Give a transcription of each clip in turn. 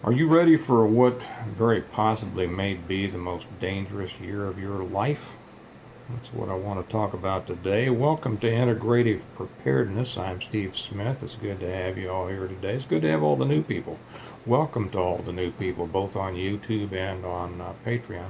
Are you ready for what very possibly may be the most dangerous year of your life? That's what I want to talk about today. Welcome to Integrative Preparedness. I'm Steve Smith. It's good to have you all here today. It's good to have all the new people. Welcome to all the new people, both on YouTube and on Patreon.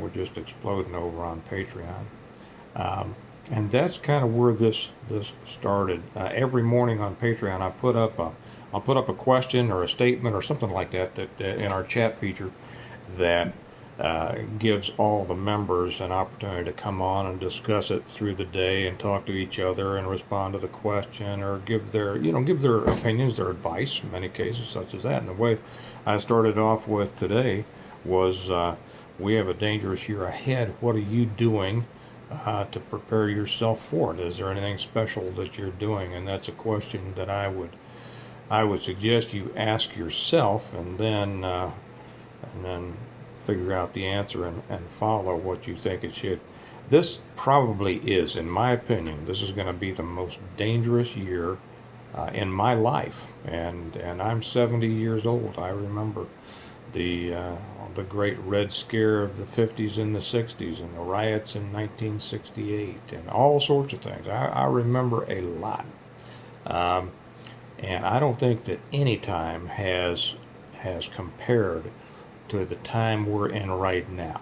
We're just exploding over on Patreon. And that's kind of where this started. Every morning on Patreon, I'll put up a question or a statement or something like that in our chat feature that gives all the members an opportunity to come on and discuss it through the day and talk to each other and respond to the question or give their opinions, their advice in many cases such as that. And the way I started off with today was we have a dangerous year ahead. What are you doing to prepare yourself for it? Is there anything special that you're doing? And that's a question that I would suggest you ask yourself, and then figure out the answer and follow what you think it should. This probably is, in my opinion, this is going to be the most dangerous year in my life, and I'm 70 years old. I remember the great Red Scare of the 50s and the 60s and the riots in 1968 and all sorts of things. I remember a lot. And I don't think that any time has compared to the time we're in right now.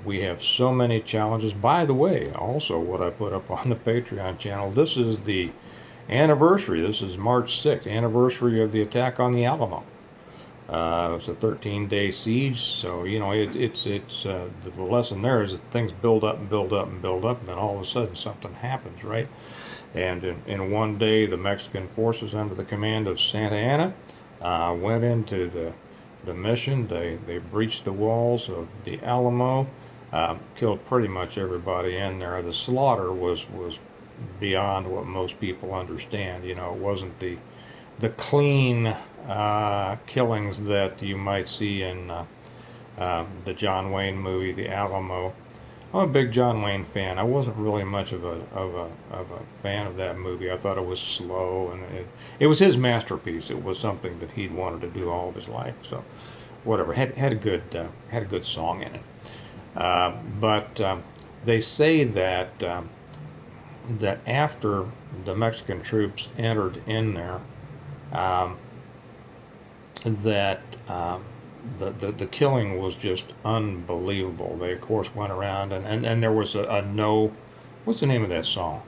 We have so many challenges. By the way, also what I put up on the Patreon channel, this is the anniversary. This is March 6th, anniversary of the attack on the Alamo. It was a 13-day siege, so it's the lesson there is that things build up and build up and build up, and then all of a sudden something happens, right? And in one day, the Mexican forces under the command of Santa Anna went into the mission. They breached the walls of the Alamo, killed pretty much everybody in there. The slaughter was beyond what most people understand. It wasn't the clean killings that you might see in the John Wayne movie, The Alamo. I'm a big John Wayne fan. I wasn't really much of a fan of that movie. I thought it was slow, and it was his masterpiece. It was something that he'd wanted to do all of his life. So, whatever. Had a good song in it. But they say that that after the Mexican troops entered in there, that the killing was just unbelievable. They of course went around and there was a no, what's the name of that song?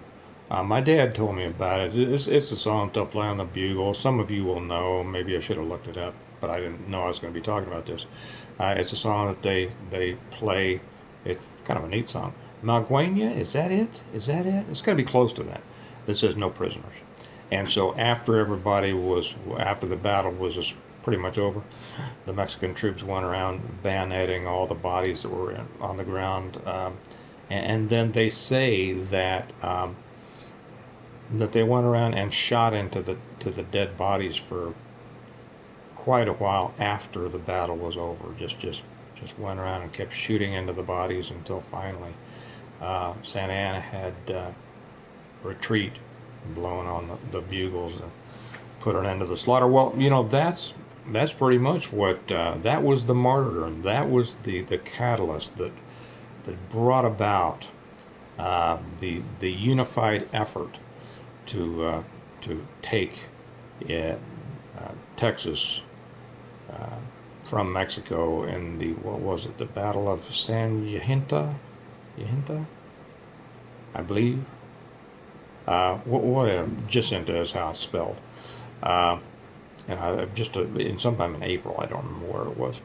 My dad told me about it. It's a song that they'll play on the bugle. Some of you will know. Maybe I should have looked it up, but I didn't know I was going to be talking about this. It's a song that they play. It's kind of a neat song. Malguena, is that it? Is that it? It's got to be close to that. That says no prisoners. And so after the battle was pretty much over, the Mexican troops went around bayoneting all the bodies that were on the ground, and then they say that that they went around and shot into the dead bodies for quite a while after the battle was over. Just went around and kept shooting into the bodies until finally Santa Anna had retreat, blowing on the bugles and put an end to the slaughter. Well, that's pretty much what that was, the martyrdom. That was the catalyst that brought about the unified effort to take Texas from Mexico in the, what was it, the Battle of San Jacinta, I believe. Jacinta is how it's spelled. And I just in sometime in April, I don't remember where it was,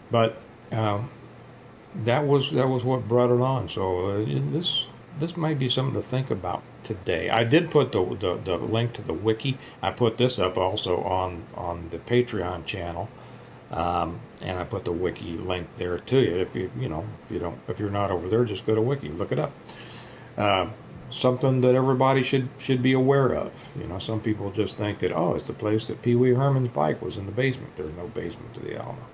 but that was what brought it on. So this might be something to think about today. I did put the link to the wiki. I put this up also on the Patreon channel, and I put the wiki link there to you. If you're not over there, just go to wiki, look it up. Something that everybody should be aware of. Some people just think that, oh, it's the place that Pee Wee Herman's bike was, in the basement. There's no basement to the Alamo.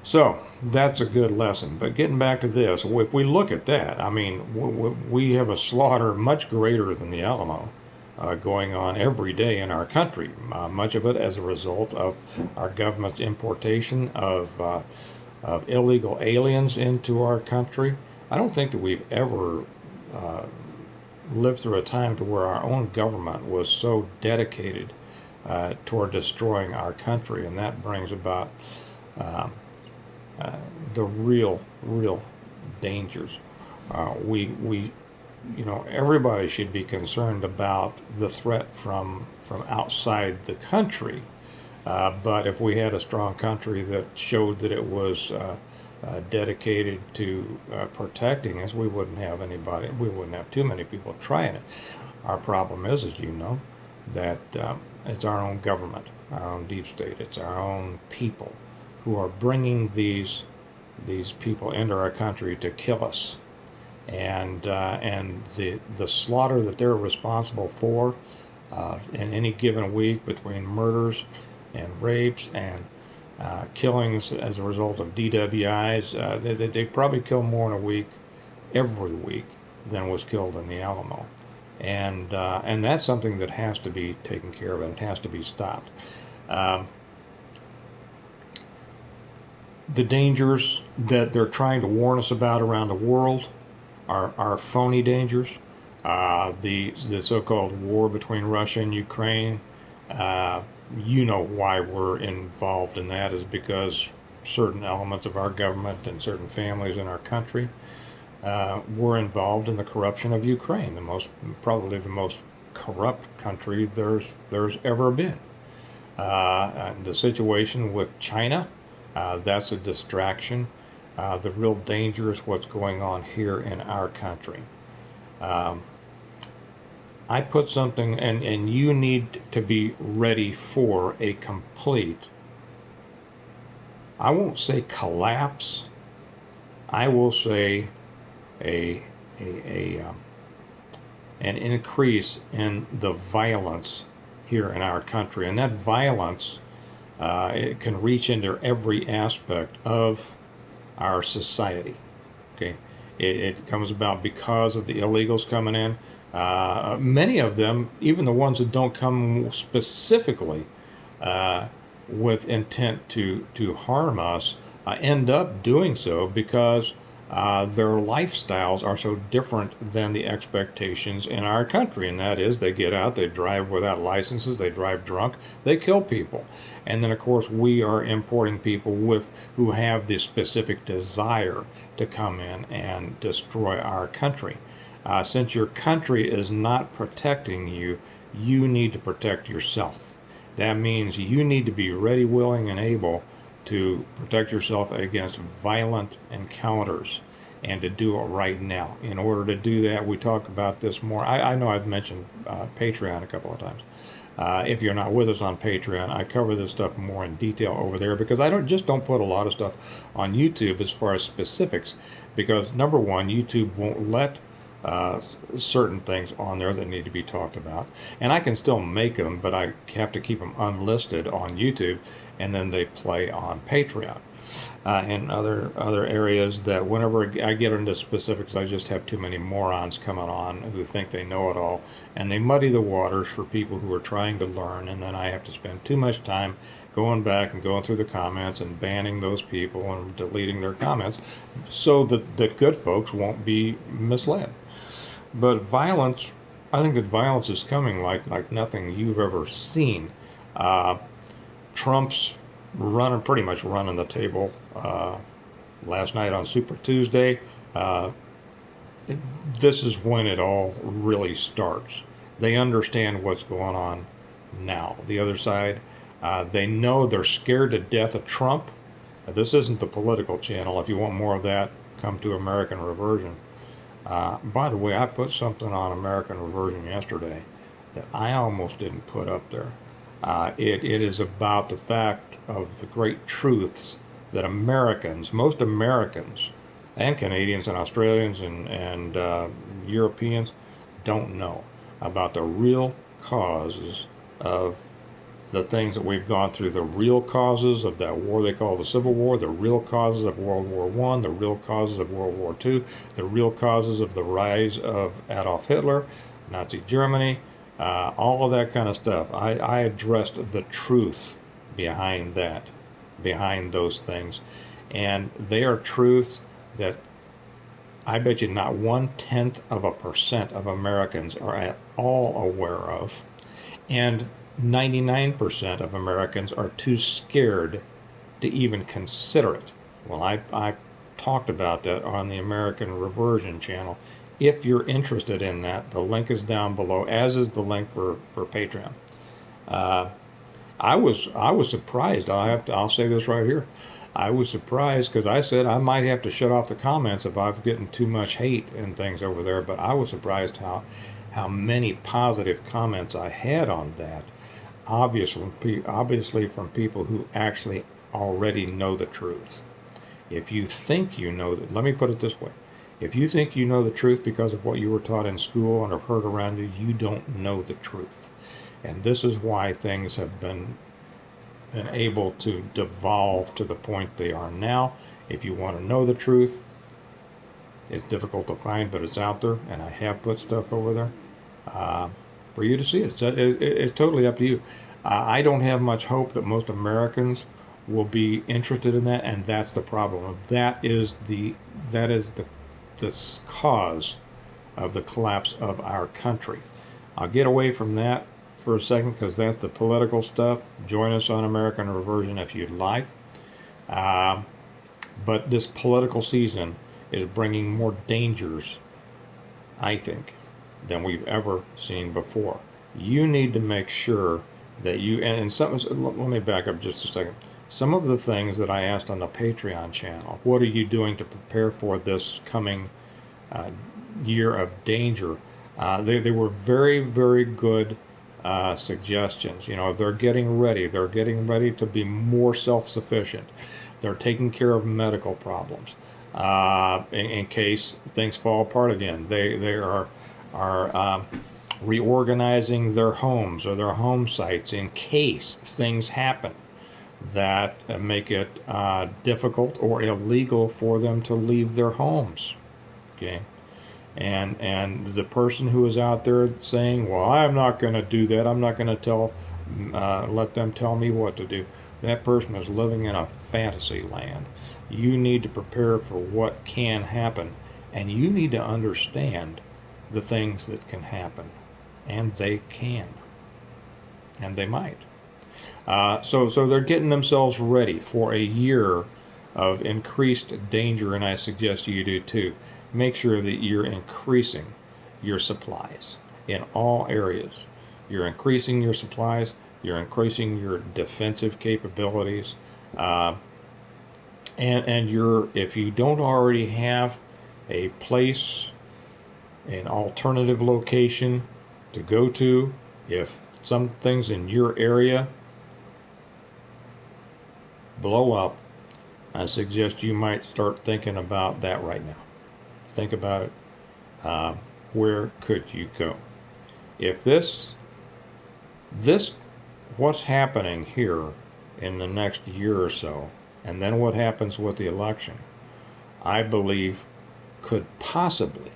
So that's a good lesson. But getting back to this, if we look at that, I mean, we have a slaughter much greater than the Alamo. going on every day in our country. Much of it as a result of our government's importation of illegal aliens into our country. I don't think that we've ever lived through a time to where our own government was so dedicated toward destroying our country, and that brings about uh, the real dangers. We everybody should be concerned about the threat from outside the country. But if we had a strong country that showed that it was dedicated to protecting us, we wouldn't have anybody. We wouldn't have too many people trying it. Our problem is, as you know, that it's our own government, our own deep state. It's our own people who are bringing these people into our country to kill us, and the slaughter that they're responsible for in any given week between murders and rapes and killings as a result of DWIs. They probably kill more in a week, every week, than was killed in the Alamo, and that's something that has to be taken care of, and it has to be stopped. The dangers that they're trying to warn us about around the world are phony dangers. The so-called war between Russia and Ukraine. You know why we're involved in that is because certain elements of our government and certain families in our country were involved in the corruption of Ukraine, probably the most corrupt country there's ever been. The situation with China, that's a distraction. The real danger is what's going on here in our country. I put something, and you need to be ready for a complete, I won't say collapse, I will say an increase in the violence here in our country. And that violence, it can reach into every aspect of our society. Okay, it comes about because of the illegals coming in. Many of them, even the ones that don't come specifically with intent to harm us, end up doing so because their lifestyles are so different than the expectations in our country. And that is, they get out, they drive without licenses, they drive drunk, they kill people. And then, of course, we are importing people who have this specific desire to come in and destroy our country. Since your country is not protecting you, you need to protect yourself. That means you need to be ready, willing, and able to protect yourself against violent encounters, and to do it right now. In order to do that, we talk about this more. I know I've mentioned Patreon a couple of times. If you're not with us on Patreon, I cover this stuff more in detail over there, because I don't put a lot of stuff on YouTube as far as specifics, because number one, YouTube won't let certain things on there that need to be talked about, and I can still make them, but I have to keep them unlisted on YouTube, and then they play on Patreon. And other areas that whenever I get into specifics, I just have too many morons coming on who think they know it all, and they muddy the waters for people who are trying to learn, and then I have to spend too much time going back and going through the comments and banning those people and deleting their comments so that good folks won't be misled. But violence, I think that violence is coming like nothing you've ever seen. Trump's pretty much running the table. Last night on Super Tuesday, this is when it all really starts. They understand what's going on now. The other side, they know they're scared to death of Trump. This isn't the political channel. If you want more of that, come to American Reversion. By the way, I put something on American Reversion yesterday that I almost didn't put up there. It is about the fact of the great truths that most Americans, and Canadians and Australians and Europeans don't know about the real causes of the things that we've gone through, the real causes of that war they call the Civil War, the real causes of World War I, the real causes of World War II, the real causes of the rise of Adolf Hitler, Nazi Germany, all of that kind of stuff. I addressed the truth behind that, behind those things. And they are truths that I bet you not 0.1% of Americans are at all aware of. And 99% of Americans are too scared to even consider it. Well, I talked about that on the American Reversion channel. If you're interested in that, the link is down below, as is the link for Patreon. Uh, I was surprised. I'll say this right here. I was surprised because I said I might have to shut off the comments if I'm getting too much hate and things over there. But I was surprised how many positive comments I had on that. Obviously from people who actually already know the truth. If you think you know that, let me put it this way. If you think you know the truth because of what you were taught in school and have heard around you, you don't know the truth. And this is why things have been able to devolve to the point they are now. If you want to know the truth, it's difficult to find, but it's out there, and I have put stuff over there for you to see it. It's totally up to you. I don't have much hope that most Americans will be interested in that, and that's the problem. That is the cause of the collapse of our country. I'll get away from that for a second because that's the political stuff. Join us on American Reversion if you'd like. But this political season is bringing more dangers, I think, than we've ever seen before. You need to make sure that you, and some, let me back up just a second. Some of the things that I asked on the Patreon channel, what are you doing to prepare for this coming year of danger? They were very, very good suggestions. You know, they're getting ready. They're getting ready to be more self-sufficient. They're taking care of medical problems in case things fall apart again. They are reorganizing their homes or their home sites in case things happen that make it difficult or illegal for them to leave their homes. Okay. And the person who is out there saying, well, I'm not going to do that, I'm not going to let them tell me what to do, that person is living in a fantasy land. You need to prepare for what can happen, and you need to understand the things that can happen, and they can, and they might. So they're getting themselves ready for a year of increased danger, and I suggest you do too. Make sure that you're increasing your supplies in all areas. You're increasing your supplies, you're increasing your defensive capabilities, and if you don't already have a place, an alternative location to go to, if some things in your area blow up, I suggest you might start thinking about that right now. Think about it. Where could you go? If this, what's happening here in the next year or so, and then what happens with the election, I believe could possibly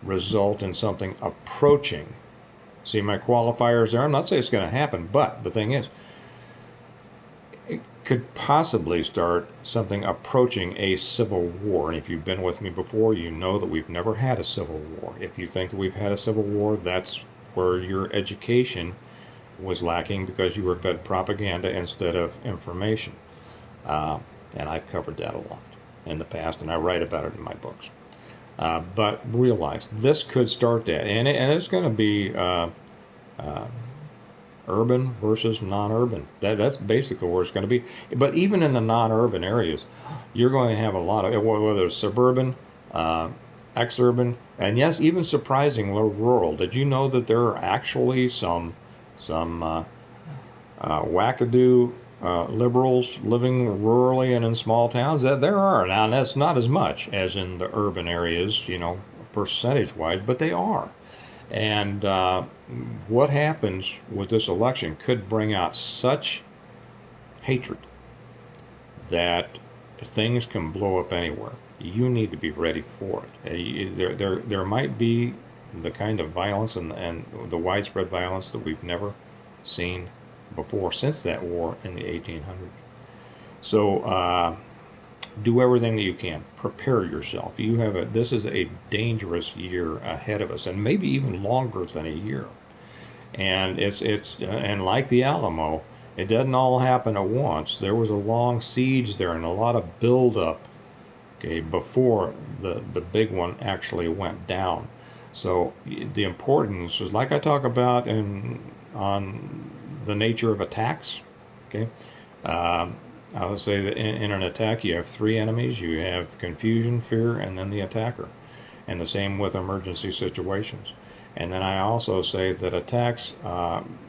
result in something approaching. See my qualifiers there? I'm not saying it's going to happen, but the thing is, it could possibly start something approaching a civil war. And if you've been with me before, you know that we've never had a civil war. If you think that we've had a civil war, that's where your education was lacking because you were fed propaganda instead of information. And I've covered that a lot in the past, and I write about it in my books. But realize this could start that, and it's going to be urban versus non-urban. That's basically where it's going to be. But even in the non-urban areas, you're going to have a lot of, whether it's suburban, exurban, and yes, even surprisingly rural. Did you know that there are actually some wackadoo liberals living rurally and in small towns? That there are. Now, that's not as much as in the urban areas, you know, percentage-wise, but they are. And what happens with this election could bring out such hatred that things can blow up anywhere. You need to be ready for it. There might be the kind of violence and the widespread violence that we've never seen before since that war in the 1800s. So do everything that you can. Prepare yourself. This is a dangerous year ahead of us, and maybe even longer than a year. And and like the Alamo, it doesn't all happen at once. There was a long siege there and a lot of buildup, okay, before the big one actually went down. So the importance is, like I talk about on the nature of attacks, okay. I would say that in an attack you have three enemies. You have confusion, fear, and then the attacker. And the same with emergency situations. And then I also say that attacks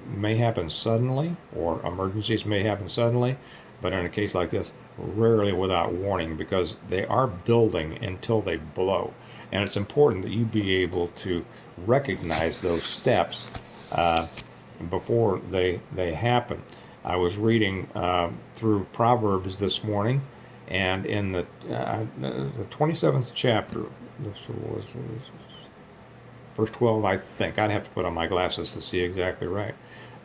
may happen suddenly, or emergencies may happen suddenly, but in a case like this, rarely without warning, because they are building until they blow. And it's important that you be able to recognize those steps before they happen. I was reading through Proverbs this morning, and in the 27th chapter, this was verse 12, I think. I'd have to put on my glasses to see exactly right.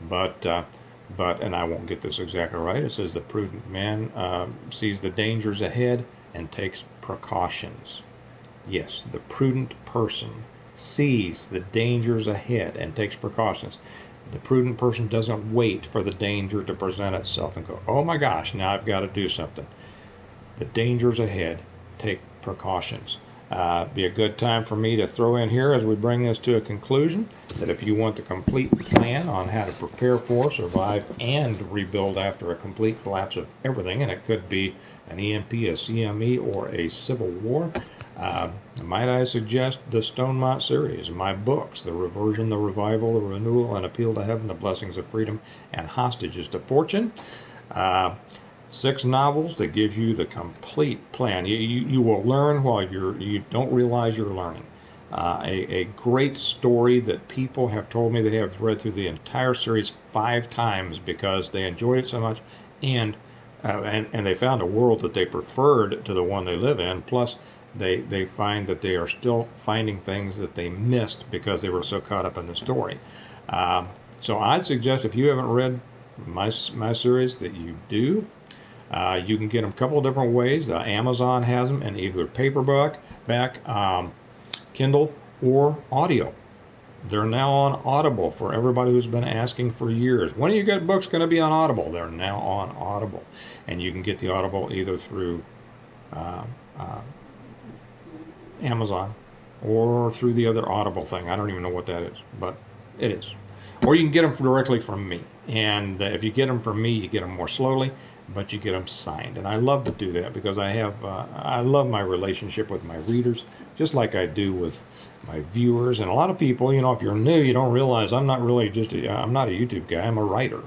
But and I won't get this exactly right. It says the prudent man sees the dangers ahead and takes precautions. Yes, the prudent person sees the dangers ahead and takes precautions. The prudent person doesn't wait for the danger to present itself and go, oh my gosh, now I've got to do something. The dangers ahead, take precautions. Be a good time for me to throw in here as we bring this to a conclusion that if you want the complete plan on how to prepare for, survive, and rebuild after a complete collapse of everything, and it could be an EMP, a CME, or a civil war, might I suggest the Stonemont series, my books, The Reversion, The Revival, The Renewal, and Appeal to Heaven, The Blessings of Freedom, and Hostages to Fortune. 6 novels that give you the complete plan. You will learn while you don't realize you're learning. A great story that people have told me they have read through the entire series 5 times because they enjoyed it so much, and they found a world that they preferred to the one they live in. Plus, they find that they are still finding things that they missed because they were so caught up in the story. So I'd suggest, if you haven't read my series, that you do. You can get them a couple of different ways. Amazon has them in either paperback, Kindle, or audio. They're now on Audible for everybody who's been asking for years. When are your good books going to be on Audible? They're now on Audible. And you can get the Audible either through Amazon or through the other Audible thing. I don't even know what that is, but it is. Or you can get them directly from me. And if you get them from me, you get them more slowly, but you get them signed. And I love to do that because I love my relationship with my readers, just like I do with my viewers. And a lot of people, if you're new, you don't realize I'm not really I'm not a YouTube guy, I'm a writer.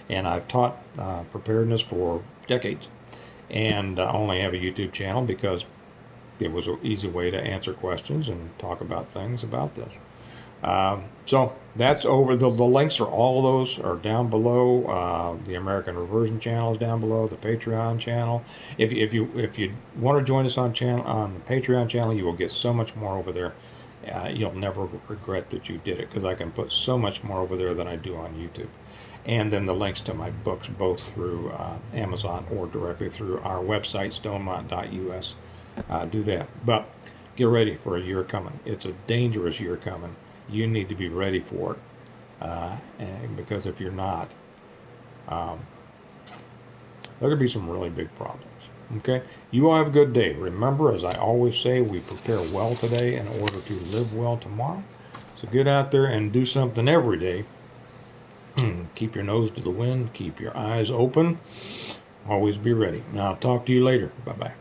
And I've taught preparedness for decades. And I only have a YouTube channel because it was an easy way to answer questions and talk about things about this. So that's over. The links are, all those are down below. The American Reversion channel is down below. The Patreon channel. If you want to join us on the Patreon channel, you will get so much more over there. You'll never regret that you did it, because I can put so much more over there than I do on YouTube. And then the links to my books, both through Amazon or directly through our website, stonemont.us. Do that. But get ready for a year coming. It's a dangerous year coming. You need to be ready for it, because if you're not, there could be some really big problems. Okay? You all have a good day. Remember, as I always say, we prepare well today in order to live well tomorrow. So get out there and do something every day. Keep your nose to the wind. Keep your eyes open. Always be ready. Now, I'll talk to you later. Bye-bye.